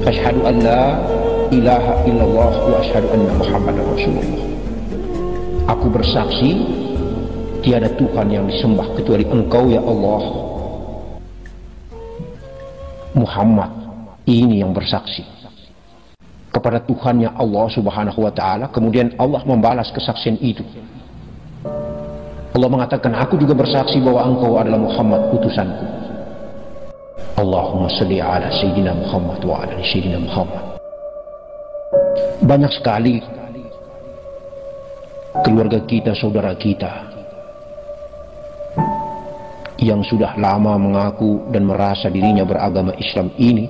Asyhadu an la ilaha illallah wa asyhadu anna Muhammadar Rasulullah. Aku bersaksi tiada Tuhan yang disembah kecuali Engkau ya Allah. Muhammad ini yang bersaksi kepada Tuhannya Allah Subhanahu wa taala. Kemudian Allah membalas kesaksian itu. Allah mengatakan, aku juga bersaksi bahwa Engkau adalah Muhammad utusanku. Allahumma salli ala Sayyidina Muhammad wa ala Sayyidina Muhammad. Banyak sekali keluarga kita, saudara kita yang sudah lama mengaku dan merasa dirinya beragama Islam ini,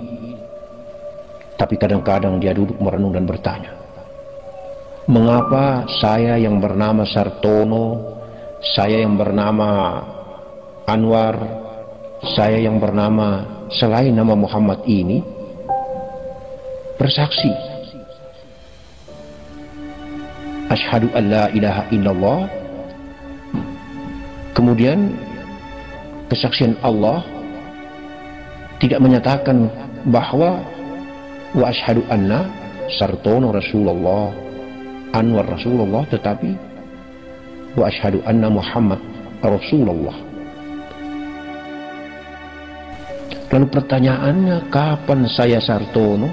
tapi kadang-kadang dia duduk merenung dan bertanya, mengapa saya yang bernama Sartono, saya yang bernama Anwar, saya yang bernama selain nama Muhammad ini bersaksi asyhadu an la ilaha illallah, kemudian kesaksian Allah tidak menyatakan bahwa wa asyhadu anna Sartono Rasulullah, Anwar Rasulullah, tetapi wa asyhadu anna Muhammad Rasulullah. Lalu pertanyaannya, kapan saya Sartono,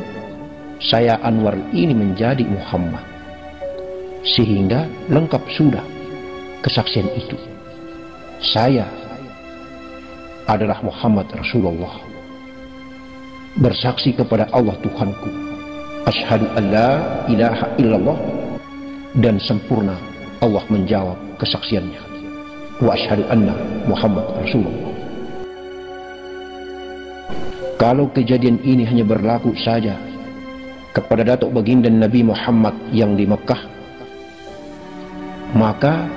saya Anwar ini menjadi Muhammad? Sehingga lengkap sudah kesaksian itu. Saya adalah Muhammad Rasulullah, bersaksi kepada Allah Tuhanku, asyhadu an la ilaha illallah, dan sempurna Allah menjawab kesaksiannya, wa asyhadu anna Muhammad Rasulullah. Kalau kejadian ini hanya berlaku saja kepada datuk baginda Nabi Muhammad yang di Mekah, maka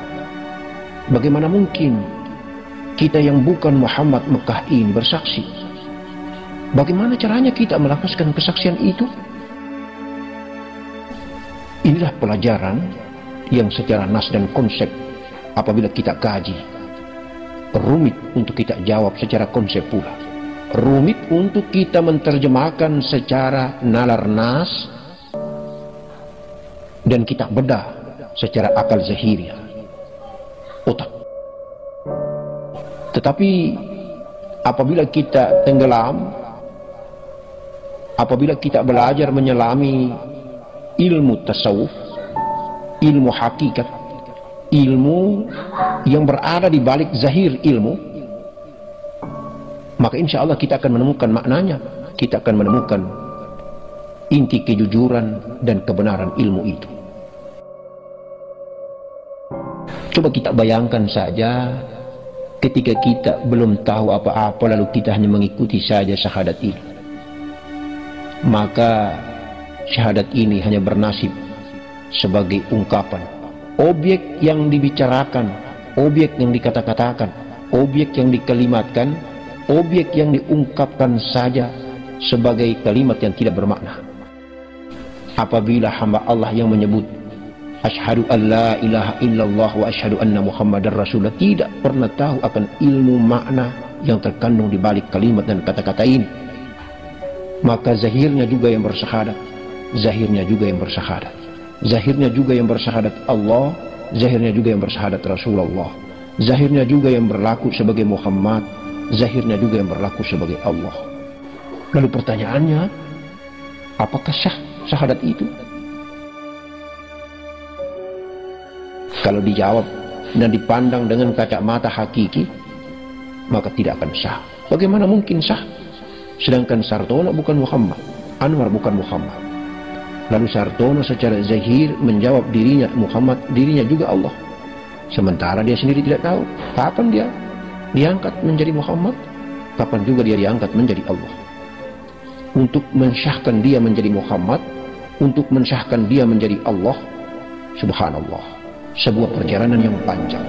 bagaimana mungkin kita yang bukan Muhammad Mekah ini bersaksi? Bagaimana caranya kita melapaskan kesaksian itu? Inilah pelajaran yang secara nas dan konsep apabila kita kaji, rumit untuk kita jawab secara konsep pula, rumit untuk kita menerjemahkan secara nalar nas, dan kita bedah secara akal zahiriah, otak. Tetapi apabila kita tenggelam, apabila kita belajar menyelami ilmu tasawuf, ilmu hakikat, ilmu yang berada di balik zahir ilmu, maka insya Allah kita akan menemukan maknanya. Kita akan menemukan inti kejujuran dan kebenaran ilmu itu. Coba kita bayangkan saja, ketika kita belum tahu apa-apa lalu kita hanya mengikuti saja syahadat ini, maka syahadat ini hanya bernasib sebagai ungkapan, objek yang dibicarakan, objek yang dikata-katakan, objek yang dikalimatkan, objek yang diungkapkan saja sebagai kalimat yang tidak bermakna. Apabila hamba Allah yang menyebut asyhadu an la ilaha illallah wa asyhadu anna Muhammadar Rasulullah tidak pernah tahu akan ilmu makna yang terkandung di balik kalimat dan kata-kata ini, maka zahirnya juga yang bersyahadat, zahirnya juga yang bersyahadat, zahirnya juga yang bersyahadat Allah, zahirnya juga yang bersyahadat Rasulullah, zahirnya juga yang berlaku sebagai Muhammad, zahirnya juga yang berlaku sebagai Allah. Lalu pertanyaannya, apakah sah syahadat itu? Kalau dijawab dan dipandang dengan kacamata hakiki, maka tidak akan sah. Bagaimana mungkin sah? Sedangkan Sartono bukan Muhammad, Anwar bukan Muhammad. Lalu Sartono secara zahir menjawab dirinya Muhammad, dirinya juga Allah. Sementara dia sendiri tidak tahu kapan dia diangkat menjadi Muhammad, kapan juga dia diangkat menjadi Allah. Untuk mensyahkan dia menjadi Muhammad, untuk mensyahkan dia menjadi Allah, subhanallah. Sebuah perjalanan yang panjang,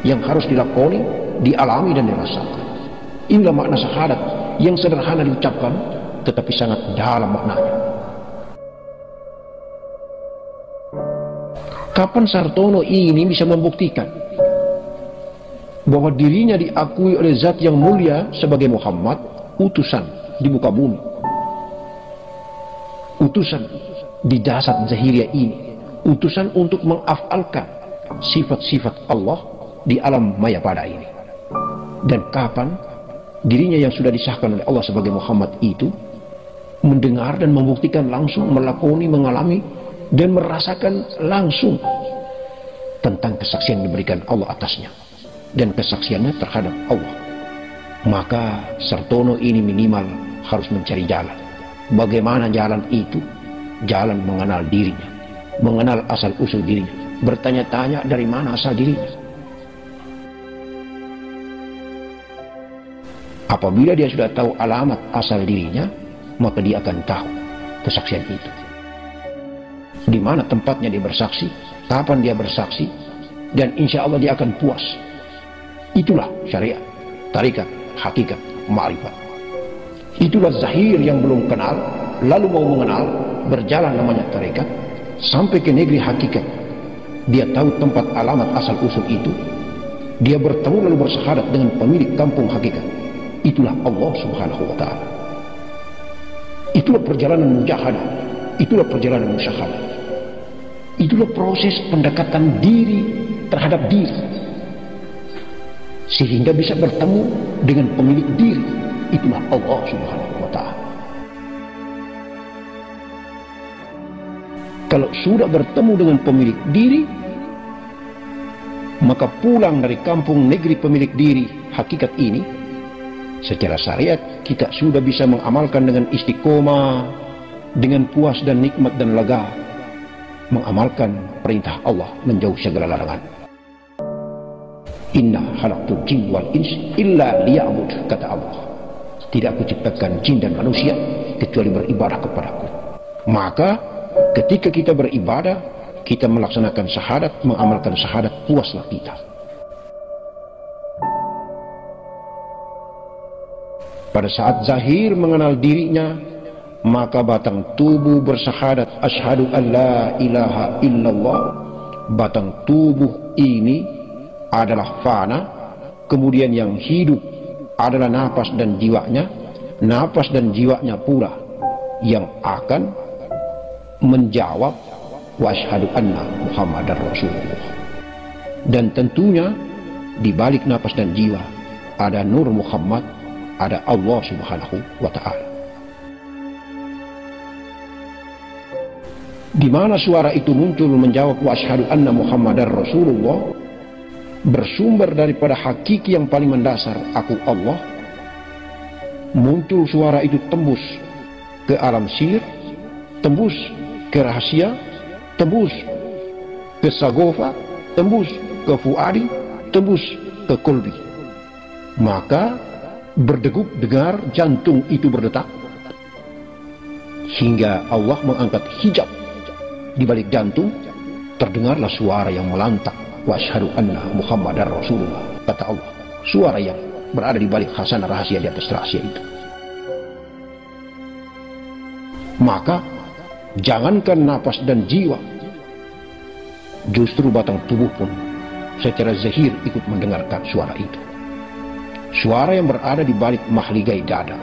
yang harus dilakoni, dialami dan dirasakan. Inilah makna syahadat yang sederhana diucapkan, tetapi sangat dalam maknanya. Kapan Sartono ini bisa membuktikan bahwa dirinya diakui oleh zat yang mulia sebagai Muhammad, utusan di muka bumi? utusan di jasad zahiriyah ini, utusan untuk mengafalkan sifat-sifat Allah di alam maya pada ini. Dan kapan dirinya yang sudah disahkan oleh Allah sebagai Muhammad itu mendengar dan membuktikan langsung, melakoni, mengalami dan merasakan langsung tentang kesaksian yang diberikan Allah atasnya dan kesaksiannya terhadap Allah. Maka Sartono ini minimal harus mencari jalan. Bagaimana jalan itu? Jalan mengenal dirinya, mengenal asal usul dirinya, bertanya-tanya dari mana asal dirinya. Apabila dia sudah tahu alamat asal dirinya, maka dia akan tahu kesaksian itu. Di mana tempatnya dia bersaksi, kapan dia bersaksi, dan insya Allah dia akan puas. Itulah syariat, tarikat, hakikat, ma'rifat. Itulah zahir yang belum kenal, lalu mau mengenal, berjalan namanya tarikat, sampai ke negeri hakikat. Dia tahu tempat alamat asal usul itu. Dia bertemu lalu bersyahadat dengan pemilik kampung hakikat. Itulah Allah Subhanahu wa ta'ala. Itulah perjalanan mujahadah, itulah perjalanan musyahadah. Itulah proses pendekatan diri terhadap diri, sehingga bisa bertemu dengan pemilik diri. Itulah Allah Subhanahu wa ta'ala. Kalau sudah bertemu dengan pemilik diri, maka pulang dari kampung negeri pemilik diri hakikat ini, secara syariat kita sudah bisa mengamalkan dengan istiqomah, dengan puas dan nikmat dan lega, mengamalkan perintah Allah, menjauh segala larangan. Inna khalaqtul jin wal ins illa liya'bud, kata Allah. Tidak aku ciptakan jin dan manusia kecuali beribadah kepadaku. Maka ketika kita beribadah, kita melaksanakan syahadat, mengamalkan syahadat, puaslah kita. Pada saat zahir mengenal dirinya, maka batang tubuh bersyahadat asyhadu an la ilaha illallah. Batang tubuh ini adalah fana, kemudian yang hidup adalah napas dan jiwanya. Napas dan jiwanya pula yang akan menjawab wa asyhadu anna Muhammadar Rasulullah. Dan tentunya di balik napas dan jiwa ada Nur Muhammad, ada Allah Subhanahu wa ta'ala. Di mana suara itu muncul menjawab wa asyhadu anna Muhammadar Rasulullah, bersumber daripada hakiki yang paling mendasar, aku Allah. Muncul suara itu tembus ke alam sir, tembus ke rahasia, tembus ke sagofa, tembus ke fuadi, tembus ke kolbi. Maka berdegup dengar jantung itu berdetak, hingga Allah mengangkat hijab di balik jantung. Terdengarlah suara yang melantang, wa asyhadu anna Muhammadar Rasulullah, kata Allah. Suara yang berada di balik khazanah rahasia, di atas rahasia itu. Maka jangankan napas dan jiwa, justru batang tubuh pun secara zahir ikut mendengarkan suara itu. Suara yang berada di balik mahligai dada,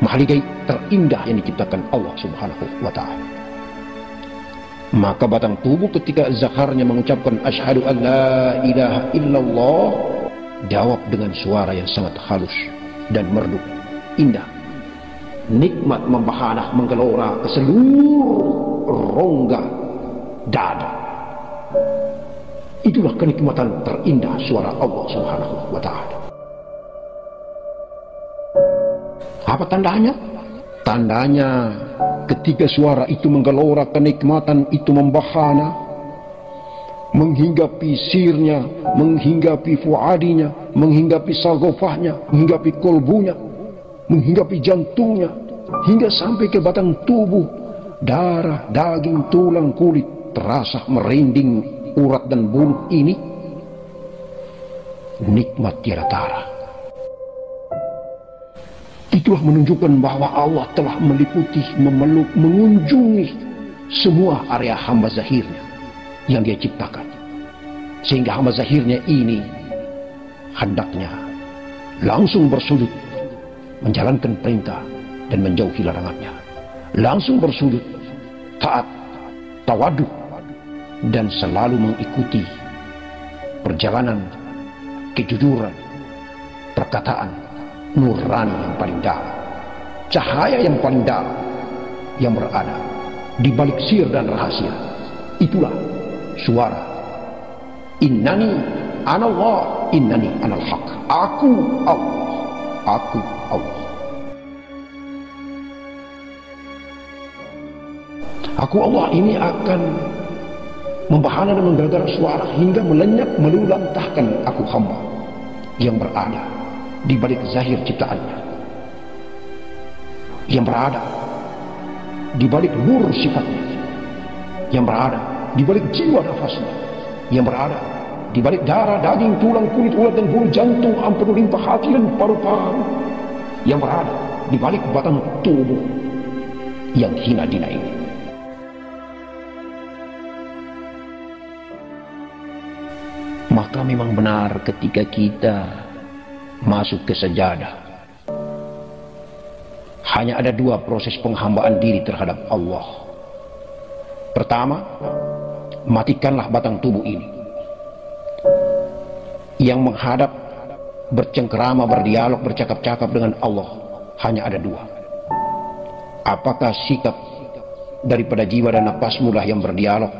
mahligai terindah yang diciptakan Allah Subhanahu wa ta'ala. Maka batang tubuh ketika zakarnya mengucapkan asyhadu an la ilaha illallah, jawab dengan suara yang sangat halus dan merdu, indah, nikmat, membahanah, menggelora ke seluruh rongga dada. Itulah kenikmatan terindah suara Allah Subhanahu wa ta'ala. Apa tandanya? Tandanya ketika suara itu menggelora, kenikmatan itu membahana, menghinggapi sirnya, menghinggapi fuadinya, menghinggapi sagofahnya, menghinggapi kolbunya, menghinggapi jantungnya, hingga sampai ke batang tubuh. Darah, daging, tulang, kulit terasa merinding, urat dan bulu ini nikmat tiada tara. Itulah menunjukkan bahwa Allah telah meliputi, memeluk, mengunjungi semua area hamba zahirnya yang dia ciptakan. Sehingga hamba zahirnya ini hendaknya langsung bersujud, menjalankan perintah dan menjauhi larangannya. langsung bersujud, taat, tawaduk, dan selalu mengikuti perjalanan kejujuran, perkataan nurani yang paling dalam, cahaya yang paling dalam yang berada di balik sir dan rahasia. Itulah suara innani anallah, innani anal haq. Aku Allah, aku Allah. Aku Allah ini akan membahana dan menggargara suara hingga melenyap melulantahkan aku hamba yang berada di balik zahir ciptaannya, yang berada di balik nur sifatnya, yang berada di balik jiwa nafasnya, yang berada di balik darah, daging, tulang, kulit, urat dan bulu, jantung, ampun, limpa, hati dan paru-paru, yang berada di balik batang tubuh yang hina dina ini. Maka memang benar ketika kita masuk ke sajadah, hanya ada dua proses penghambaan diri terhadap Allah. Pertama, matikanlah batang tubuh ini yang menghadap, bercengkerama, berdialog, bercakap-cakap dengan Allah. Hanya ada dua. Apakah sikap daripada jiwa dan nafasmu lah yang berdialog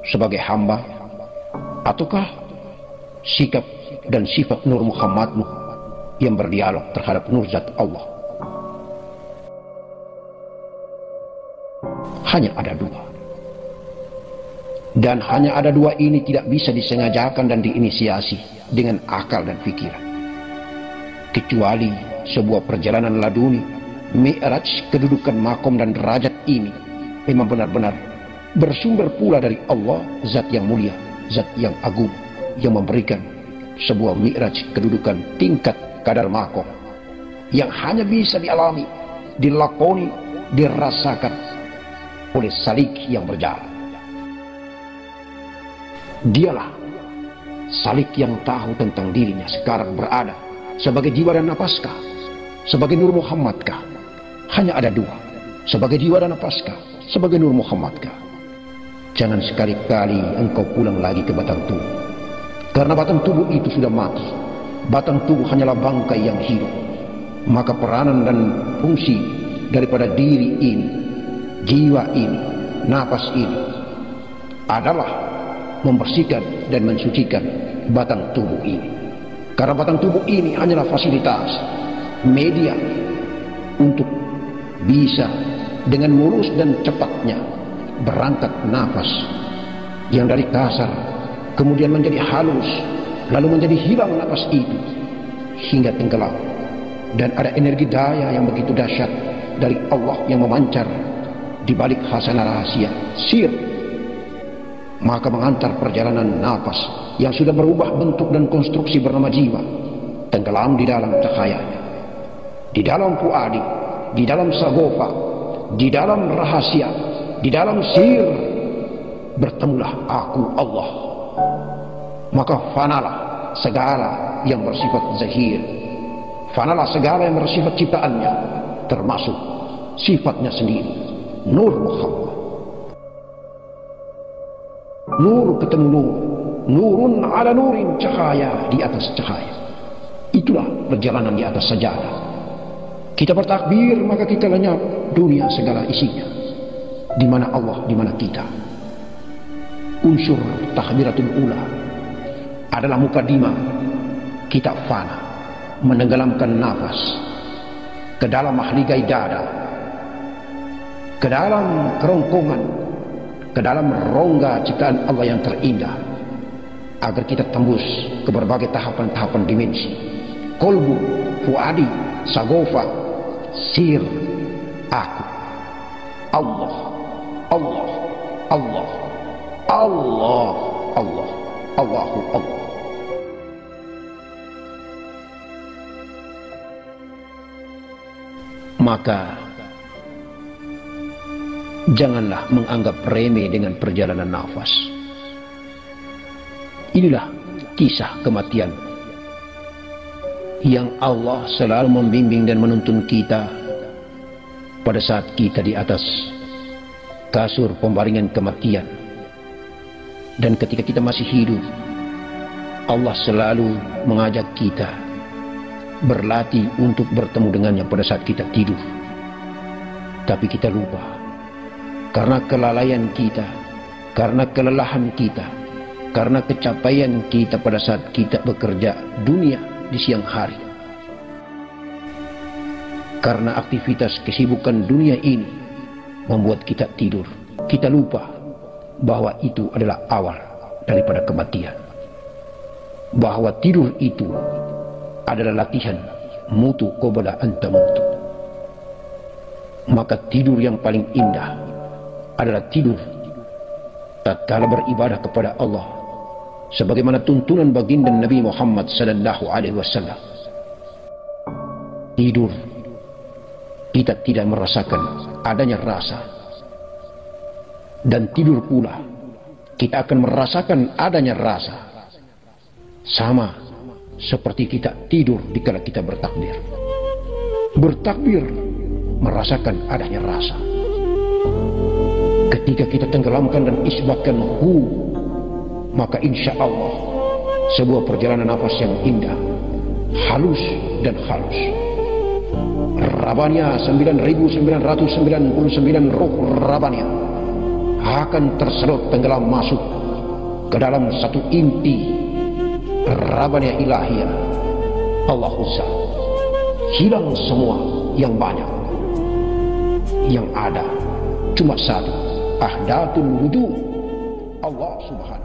sebagai hamba, ataukah sikap dan sifat Nur Muhammadmu yang berdialog terhadap Nur Zat Allah? Hanya ada dua. Dan hanya ada dua ini tidak bisa disengajakan dan diinisiasi dengan akal dan pikiran, kecuali sebuah perjalanan laduni, mi'raj. Kedudukan makom dan derajat ini memang benar-benar bersumber pula dari Allah, Zat yang mulia, Zat yang agung, yang memberikan sebuah mi'raj, kedudukan, tingkat kadar makom yang hanya bisa dialami, dilakoni, dirasakan oleh salik yang berjalan. Dialah salik yang tahu tentang dirinya sekarang berada sebagai jiwa dan napaskah, sebagai Nur Muhammadkah. Hanya ada dua, sebagai jiwa dan napaskah, sebagai Nur Muhammadkah. Jangan sekali-kali engkau pulang lagi ke batang tubuh, karena batang tubuh itu sudah mati. Batang tubuh hanyalah bangkai yang hidup. Maka peranan dan fungsi daripada diri ini, jiwa ini, napas ini adalah membersihkan dan mensucikan batang tubuh ini. Karena batang tubuh ini hanyalah fasilitas, media untuk bisa dengan mulus dan cepatnya berangkat nafas yang dari kasar kemudian menjadi halus, lalu menjadi hilang nafas itu hingga tenggelam. Dan ada energi daya yang begitu dahsyat dari Allah yang memancar di balik khazanah rahasia sir, maka mengantar perjalanan nafas yang sudah berubah bentuk dan konstruksi bernama jiwa tenggelam di dalam cahayanya, di dalam fuadi, di dalam sagofa, di dalam rahasia, di dalam sir. Bertemulah aku Allah. Maka fanalah segala yang bersifat zahir, fanalah segala yang bersifat ciptaannya, termasuk sifatnya sendiri, Nur Muhammad. Nur ketemu nur, nurun ala nurin, cahaya di atas cahaya. Itulah perjalanan di atas sajadah. Kita bertakbir, maka kita lenyap dunia segala isinya. Di mana Allah, di mana kita. Unsur tahbiratul ula adalah mukadimah. Kita fana, menenggelamkan nafas ke dalam mahligai dada, ke dalam kerongkongan, ke dalam rongga ciptaan Allah yang terindah, agar kita tembus ke berbagai tahapan-tahapan dimensi. Kolbu, fuadi, sagofa, sir, aku, Allah, Allah, Allah, Allah, Allah, Allahu Allah. Maka janganlah menganggap remeh dengan perjalanan nafas. Inilah kisah kematian yang Allah selalu membimbing dan menuntun kita pada saat kita di atas kasur pembaringan kematian. Dan ketika kita masih hidup, Allah selalu mengajak kita berlatih untuk bertemu dengannya pada saat kita tidur. Tapi kita lupa, karena kelalaian kita, karena kelelahan kita, karena kecapaian kita pada saat kita bekerja dunia di siang hari, karena aktivitas kesibukan dunia ini membuat kita tidur. Kita lupa bahwa itu adalah awal daripada kematian, bahwa tidur itu adalah latihan mutu qabla an tamutu. Maka tidur yang paling indah adalah tidur tatkala beribadah kepada Allah, sebagaimana tuntunan baginda Nabi Muhammad sallallahu alaihi wasallam. Tidur kita tidak merasakan adanya rasa, dan tidur pula kita akan merasakan adanya rasa, sama seperti kita tidur dikala kita bertakbir. Bertakbir merasakan adanya rasa. Ketika kita tenggelamkan dan isbatkan maka insya Allah sebuah perjalanan nafas yang indah, halus dan halus. Rabania 9999 roh Rabania akan tersedot tenggelam masuk ke dalam satu inti Rabania ilahiyah Allah Uzza. Hilang semua yang banyak, yang ada cuma satu, ahdatul wujud Allah Subhanahu.